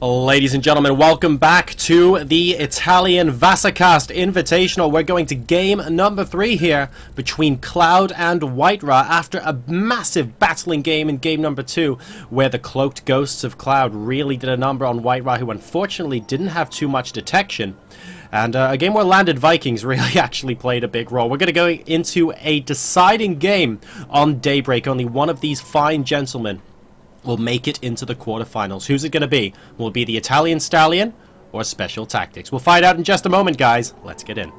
Ladies and gentlemen, welcome back to the Italian Vasacast Invitational. We're going to game number 3 here between Cloud and WhiteRa after a massive battling game in game number 2 where the cloaked ghosts of Cloud really did a number on WhiteRa, who unfortunately didn't have too much detection. And a game where Landed Vikings really actually played a big role. We're going to go into a deciding game on Daybreak. Only one of these fine gentlemen will make it into the quarterfinals. Who's it going to be? Will it be the Italian Stallion or Special Tactics? We'll find out in just a moment, guys. Let's get in.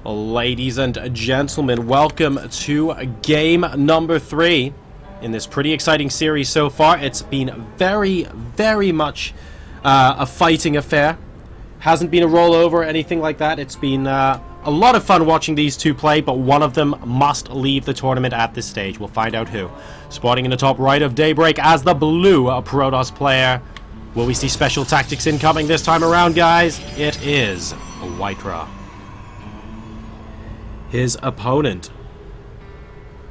Ladies and gentlemen, welcome to game number 3. In this pretty exciting series so far. It's been very much a fighting affair. Hasn't been a rollover or anything like that. It's been a lot of fun watching these two play, but one of them must leave the tournament at this stage. We'll find out who. Spotting in the top right of Daybreak as the blue Protoss player. Will we see Special Tactics incoming this time around, guys? It is WhiteRa. His opponent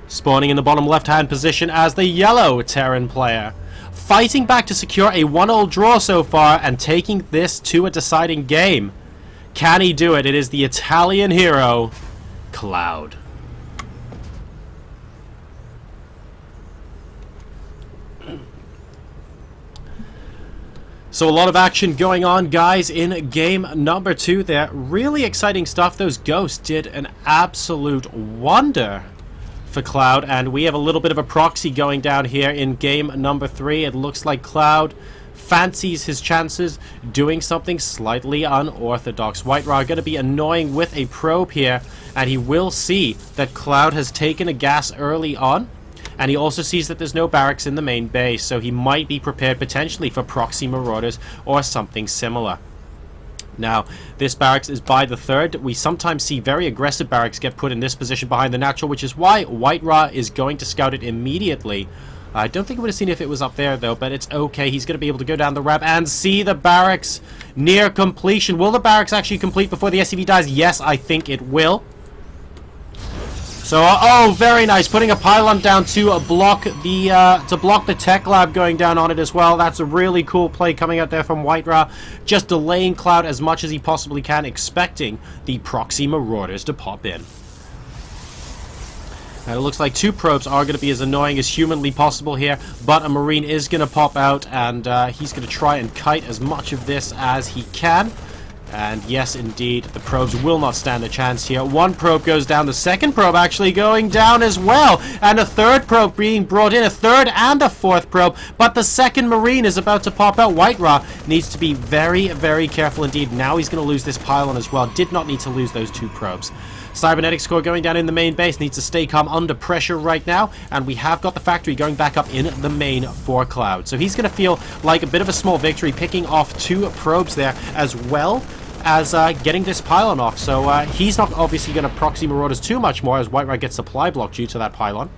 spawning in the bottom left-hand position as the yellow Terran player. Fighting back to secure a 1-0 draw so far and taking this to a deciding game. Can he do it? It is the Italian hero, Cloud. So a lot of action going on, guys, in game number 2 there. Really exciting stuff. Those ghosts did an absolute wonder for Cloud, and we have a little bit of a proxy going down here in game number 3. It looks like Cloud fancies his chances doing something slightly unorthodox. WhiteRa going to be annoying with a probe here, and he will see that Cloud has taken a gas early on, and he also sees that there's no barracks in the main base, so he might be prepared potentially for proxy marauders or something similar. Now, this barracks is by the third. We sometimes see very aggressive barracks get put in this position behind the natural, which is why WhiteRa is going to scout it immediately. I don't think we would have seen if it was up there, though, but it's okay. He's going to be able to go down the ramp and see the barracks near completion. Will the barracks actually complete before the SCV dies? Yes, I think it will. So, oh, very nice. Putting a pylon down to block the tech lab going down on it as well. That's a really cool play coming out there from WhiteRa. Just delaying Cloud as much as he possibly can, expecting the proxy marauders to pop in. And it looks like 2 probes are going to be as annoying as humanly possible here, but a Marine is going to pop out, and he's going to try and kite as much of this as he can. And yes, indeed, the probes will not stand a chance here. 1 probe goes down, the 2nd probe actually going down as well. And a 3rd probe being brought in, a 3rd and a 4th probe. But the 2nd Marine is about to pop out. WhiteRa needs to be very careful indeed. Now he's going to lose this pylon as well. Did not need to lose those 2 probes. Cybernetics core going down in the main base. Needs to stay calm under pressure right now. And we have got the factory going back up in the main for Cloud. So he's going to feel like a bit of a small victory, picking off 2 probes there as well as getting this pylon off. So he's not obviously going to proxy marauders too much more as WhiteRa gets supply blocked due to that pylon.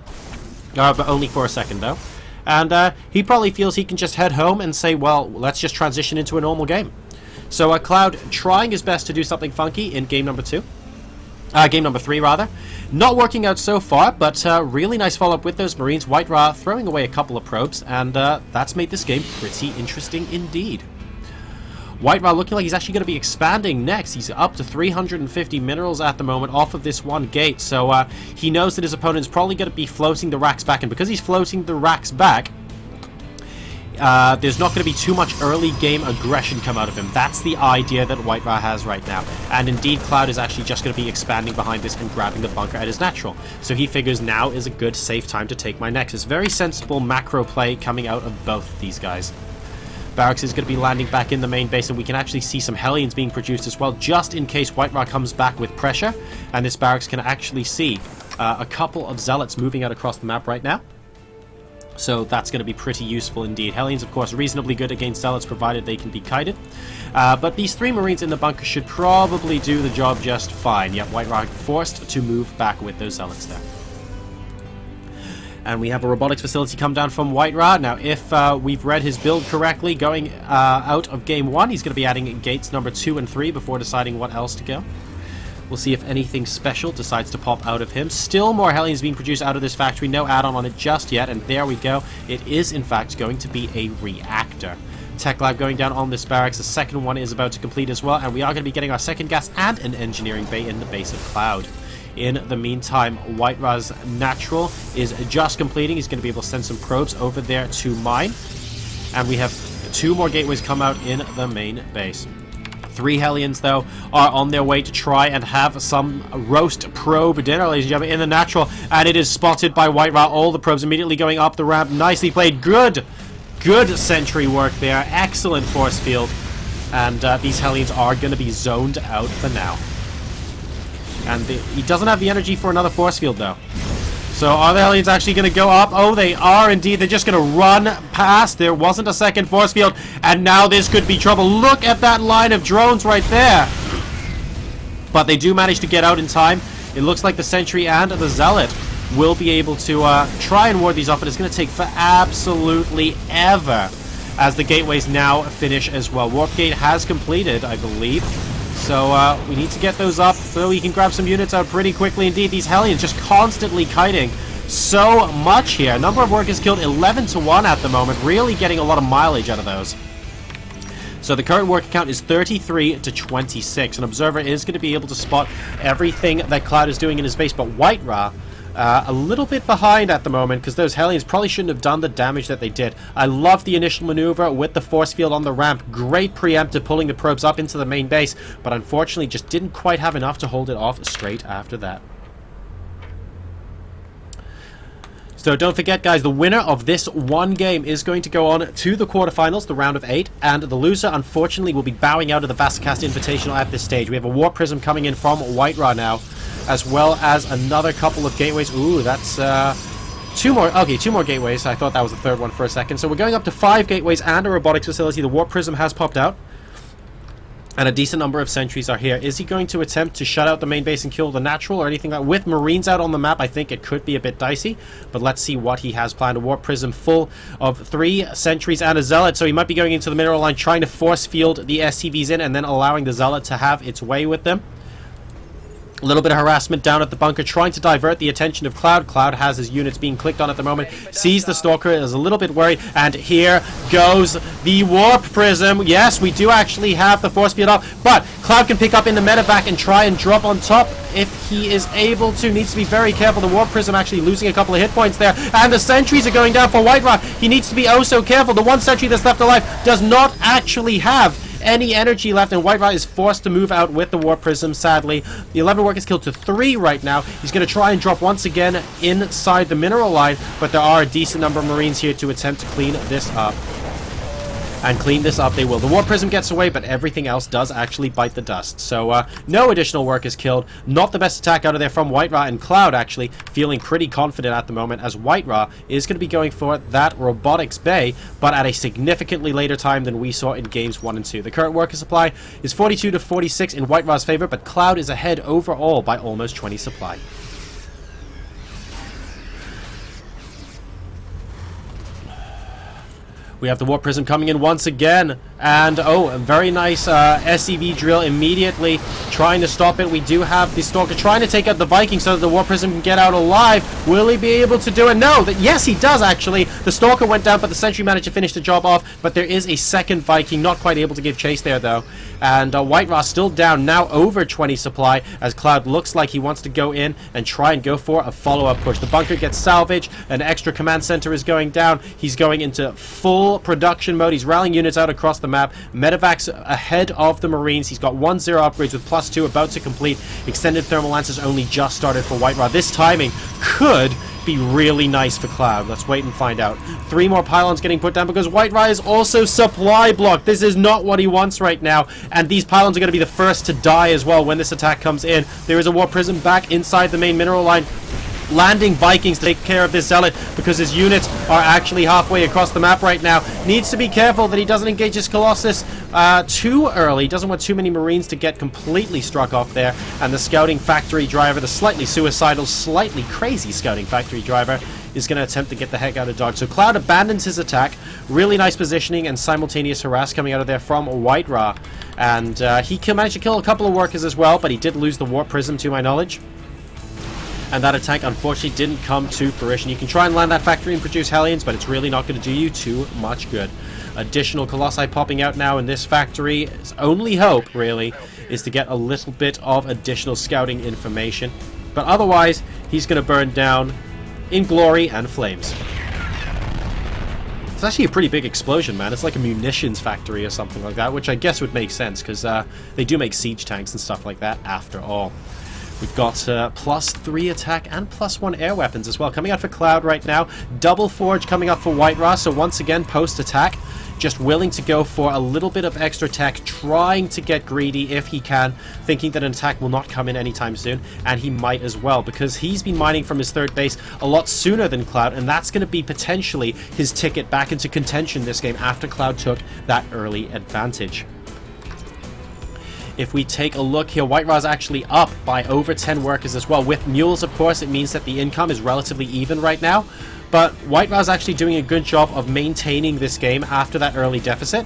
But only for a second, though. And he probably feels he can just head home and say, well, let's just transition into a normal game. So Cloud trying his best to do something funky in game number 2. Game number 3, rather. Not working out so far, but really nice follow-up with those Marines. WhiteRa throwing away a couple of probes, and that's made this game pretty interesting indeed. WhiteRa looking like he's actually going to be expanding next. He's up to 350 minerals at the moment off of this 1 gate, so he knows that his opponent's probably going to be floating the racks back, and because he's floating the racks back, there's not going to be too much early game aggression come out of him. That's the idea that WhiteRa has right now. And indeed, Cloud is actually just going to be expanding behind this and grabbing the bunker at his natural. So he figures now is a good, safe time to take my Nexus. Very sensible macro play coming out of both these guys. Barracks is going to be landing back in the main base, and we can actually see some Hellions being produced as well, just in case WhiteRa comes back with pressure. And this barracks can actually see a couple of Zealots moving out across the map right now. So that's going to be pretty useful indeed. Hellions, of course, reasonably good against Zealots, provided they can be kited. But these 3 Marines in the bunker should probably do the job just fine. Yep, WhiteRa forced to move back with those Zealots there. And we have a robotics facility come down from WhiteRa. Now, if we've read his build correctly, going out of game 1, he's going to be adding gates number 2 and 3 before deciding what else to go. We'll see if anything special decides to pop out of him. Still more Hellions being produced out of this factory. No add-on on it just yet. And there we go. It is, in fact, going to be a reactor. Tech lab going down on this barracks. The second one is about to complete as well. And we are going to be getting our second gas and an engineering bay in the base of Cloud. In the meantime, WhiteRa's natural is just completing. He's going to be able to send some probes over there to mine. And we have 2 more gateways come out in the main base. 3 Hellions, though, are on their way to try and have some roast probe dinner, ladies and gentlemen, in the natural. And it is spotted by WhiteRa. All the probes immediately going up the ramp. Nicely played. Good sentry work there. Excellent force field. And these Hellions are going to be zoned out for now. And he doesn't have the energy for another force field, though. So are the Hellions actually going to go up? Oh, they are indeed. They're just going to run past. There wasn't a second force field. And now this could be trouble. Look at that line of drones right there. But they do manage to get out in time. It looks like the Sentry and the Zealot will be able to try and ward these off. But it's going to take for absolutely ever as the gateways now finish as well. Warp Gate has completed, I believe. So we need to get those up so we can grab some units out pretty quickly indeed. These Hellions just constantly kiting so much here. Number of workers killed 11 to 1 at the moment. Really getting a lot of mileage out of those. So the current worker count is 33 to 26. An observer is going to be able to spot everything that Cloud is doing in his base. But WhiteRa, a little bit behind at the moment because those Hellions probably shouldn't have done the damage that they did. I love the initial maneuver with the force field on the ramp. Great preemptive pulling the probes up into the main base, but unfortunately just didn't quite have enough to hold it off straight after that. So don't forget, guys, the winner of this one game is going to go on to the quarterfinals, the round of 8, and the loser, unfortunately, will be bowing out of the Vasacast Invitational at this stage. We have a Warp Prism coming in from WhiteRa now, as well as another couple of gateways. Ooh, that's 2 more. Okay, 2 more gateways. I thought that was the third one for a second. So we're going up to 5 gateways and a robotics facility. The Warp Prism has popped out. And a decent number of sentries are here. Is he going to attempt to shut out the main base and kill the natural or anything like that? With Marines out on the map, I think it could be a bit dicey. But let's see what he has planned. A Warp Prism full of 3 sentries and a Zealot. So he might be going into the mineral line, trying to force field the SCVs in and then allowing the Zealot to have its way with them. A little bit of harassment down at the bunker, trying to divert the attention of Cloud. Cloud has his units being clicked on at the moment, sees the Stalker, is a little bit worried, and here goes the Warp Prism. Yes, we do actually have the force field up, but Cloud can pick up in the medevac and try and drop on top if he is able to. Needs to be very careful. The Warp Prism actually losing a couple of hit points there, and the sentries are going down for WhiteRa. He needs to be oh so careful. The one sentry that's left alive does not actually have any energy left, and WhiteRa is forced to move out with the Warp Prism, sadly. The 11 workers killed to 3 right now. He's going to try and drop once again inside the mineral line, but there are a decent number of Marines here to attempt to clean this up. And clean this up they will. The Warp Prism gets away, but everything else does actually bite the dust. So no additional workers killed. Not the best attack out of there from WhiteRa, and Cloud actually feeling pretty confident at the moment, as WhiteRa is going to be going for that robotics bay, but at a significantly later time than we saw in games 1 and 2. The current worker supply is 42 to 46 in WhiteRa's favor, but Cloud is ahead overall by almost 20 supply. We have the Warp Prism coming in once again, and oh, a very nice SCV drill immediately trying to stop it. We do have the Stalker trying to take out the Viking so that the Warp Prism can get out alive. Will he be able to do it? No, yes he does actually. The Stalker went down, but the Sentry managed to finish the job off, but there is a second Viking, not quite able to give chase there though. And WhiteRa still down, now over 20 supply, as Cloud looks like he wants to go in and try and go for a follow-up push. The bunker gets salvaged, an extra command center is going down. He's going into full production mode. He's rallying units out across the map. Medevac's ahead of the Marines. He's got 1-0 upgrades with +2 about to complete. Extended thermal lances only just started for WhiteRa. This timing could be really nice for Cloud. Let's wait and find out. 3 more pylons getting put down because WhiteRa is also supply blocked. This is not what he wants right now, and these pylons are going to be the first to die as well when this attack comes in. There is a Warp Prism back inside the main mineral line. landing Vikings to take care of this Zealot because his units are actually halfway across the map right now. Needs to be careful that he doesn't engage his Colossus too early. Doesn't want too many Marines to get completely struck off there. And the scouting factory driver, the slightly suicidal, slightly crazy scouting factory driver, is going to attempt to get the heck out of Dodge. So Cloud abandons his attack. Really nice positioning and simultaneous harass coming out of there from WhiteRa. And he managed to kill a couple of workers as well, but he did lose the Warp Prism to my knowledge. And that attack, unfortunately, didn't come to fruition. You can try and land that factory and produce Hellions, but it's really not going to do you too much good. Additional Colossi popping out now in this factory. His only hope, really, is to get a little bit of additional scouting information. But otherwise, he's going to burn down in glory and flames. It's actually a pretty big explosion, man. It's like a munitions factory or something like that, which I guess would make sense, because they do make siege tanks and stuff like that, after all. We've got +3 attack and +1 air weapons as well. Coming out for Cloud right now. Double Forge coming up for WhiteRa. So once again, post-attack, just willing to go for a little bit of extra tech, trying to get greedy if he can, thinking that an attack will not come in anytime soon. And he might as well, because he's been mining from his third base a lot sooner than Cloud, and that's going to be potentially his ticket back into contention this game after Cloud took that early advantage. If we take a look here, WhiteRa's actually up by over 10 workers as well. With mules, of course, it means that the income is relatively even right now. But WhiteRa's actually doing a good job of maintaining this game after that early deficit.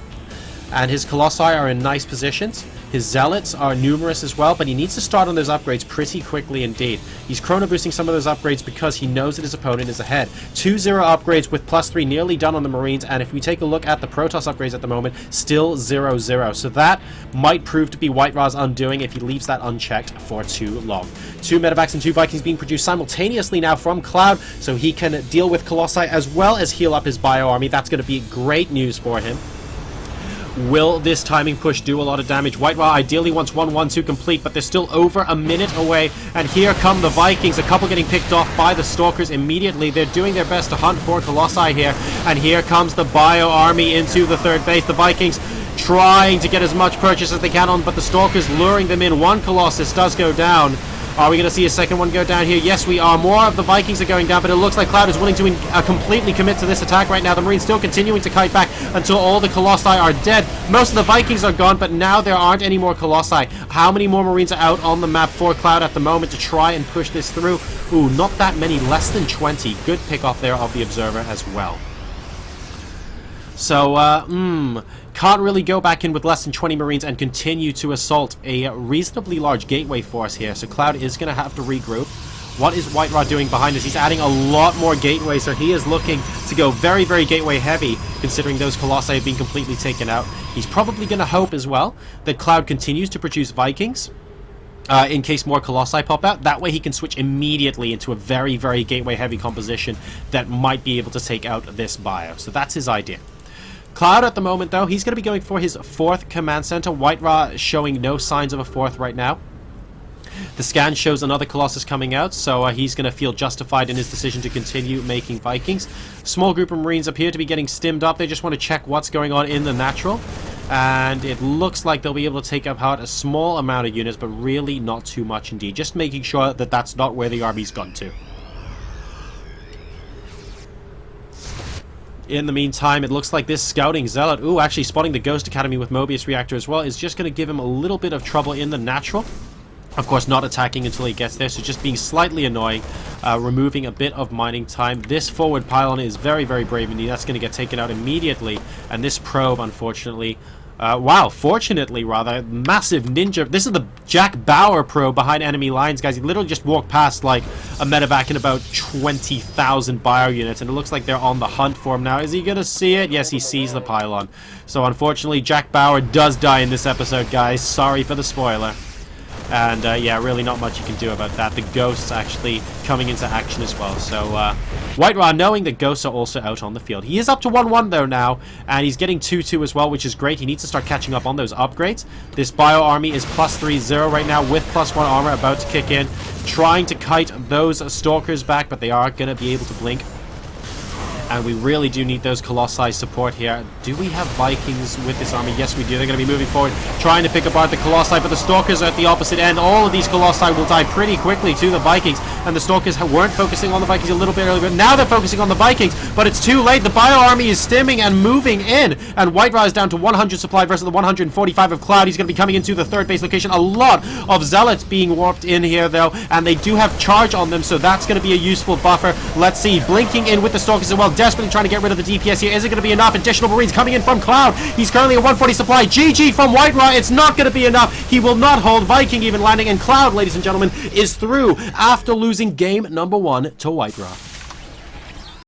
And his Colossi are in nice positions. His Zealots are numerous as well, but he needs to start on those upgrades pretty quickly indeed. He's chrono boosting some of those upgrades because he knows that his opponent is ahead. 2-0 upgrades with +3 nearly done on the Marines, and if we take a look at the Protoss upgrades at the moment, still 0-0. So that might prove to be WhiteRa's undoing if he leaves that unchecked for too long. 2 medevacs and 2 Vikings being produced simultaneously now from Cloud, so he can deal with Colossi as well as heal up his bio army. That's going to be great news for him. Will this timing push do a lot of damage? WhiteRa ideally wants 1-1 to complete, but they're still over a minute away. And here come the Vikings, a couple getting picked off by the Stalkers immediately. They're doing their best to hunt for Colossi here. And here comes the Bio Army into the third base. The Vikings trying to get as much purchase as they can on, but the Stalkers luring them in. One Colossus does go down. Are we going to see a second one go down here? Yes, we are. More of the Vikings are going down, but it looks like Cloud is willing to completely commit to this attack right now. The Marines still continuing to kite back until all the Colossi are dead. Most of the Vikings are gone, but now there aren't any more Colossi. How many more Marines are out on the map for Cloud at the moment to try and push this through? Ooh, not that many. Less than 20. Good pick off there of the Observer as well. So, can't really go back in with less than 20 Marines and continue to assault a reasonably large gateway force here. So Cloud is going to have to regroup. What is WhiteRa doing behind us? He's adding a lot more gateways, so he is looking to go very, very gateway heavy, considering those Colossi have been completely taken out. He's probably going to hope as well that Cloud continues to produce Vikings. In case more Colossi pop out. That way he can switch immediately into a very, very gateway heavy composition that might be able to take out this bio. So that's his idea. Cloud at the moment, though, he's going to be going for his 4th command center. WhiteRa showing no signs of a 4th right now. The scan shows another Colossus coming out, so he's going to feel justified in his decision to continue making Vikings. Small group of Marines appear to be getting stimmed up. They just want to check what's going on in the natural. And it looks like they'll be able to take apart a small amount of units, but really not too much indeed. Just making sure that that's not where the army's gone to. In the meantime, it looks like this scouting Zealot, ooh, actually spotting the Ghost Academy with Mobius Reactor as well, is just going to give him a little bit of trouble in the natural. Of course, not attacking until he gets there, so just being slightly annoying, removing a bit of mining time. This forward pylon is very, very brave indeed. That's going to get taken out immediately. And this probe, unfortunately, fortunately, rather, massive ninja. This is the Jack Bauer probe behind enemy lines, guys. He literally just walked past, like, a medevac and about 20,000 bio units, and it looks like they're on the hunt for him now. Is he gonna see it? Yes, he sees the pylon. So, unfortunately, Jack Bauer does die in this episode, guys. Sorry for the spoiler. And, yeah, really not much you can do about that. The Ghosts actually coming into action as well. So, WhiteRa knowing that Ghosts are also out on the field. He is up to 1-1 though now, and he's getting 2-2 as well, which is great. He needs to start catching up on those upgrades. This Bio Army is +3-0 right now with +1 armor about to kick in. Trying to kite those Stalkers back, but they are going to be able to blink. And we really do need those Colossi support here. Do we have Vikings with this army? Yes, we do. They're going to be moving forward, trying to pick apart the Colossi, but the Stalkers are at the opposite end. All of these Colossi will die pretty quickly to the Vikings, and the Stalkers weren't focusing on the Vikings a little bit earlier, but now they're focusing on the Vikings, but it's too late. The Bio army is stimming and moving in, and WhiteRa is down to 100 supply versus the 145 of Cloud. He's going to be coming into the third base location. A lot of Zealots being warped in here, though, and they do have charge on them, so that's going to be a useful buffer. Let's see. Blinking in with the Stalkers as well, desperately trying to get rid of the DPS here. Is it going to be enough? Additional Marines coming in from Cloud. He's currently at 140 supply. GG from WhiteRa. It's not going to be enough. He will not hold. Viking even landing, and Cloud, ladies and gentlemen, is through after losing game number 1 to WhiteRa.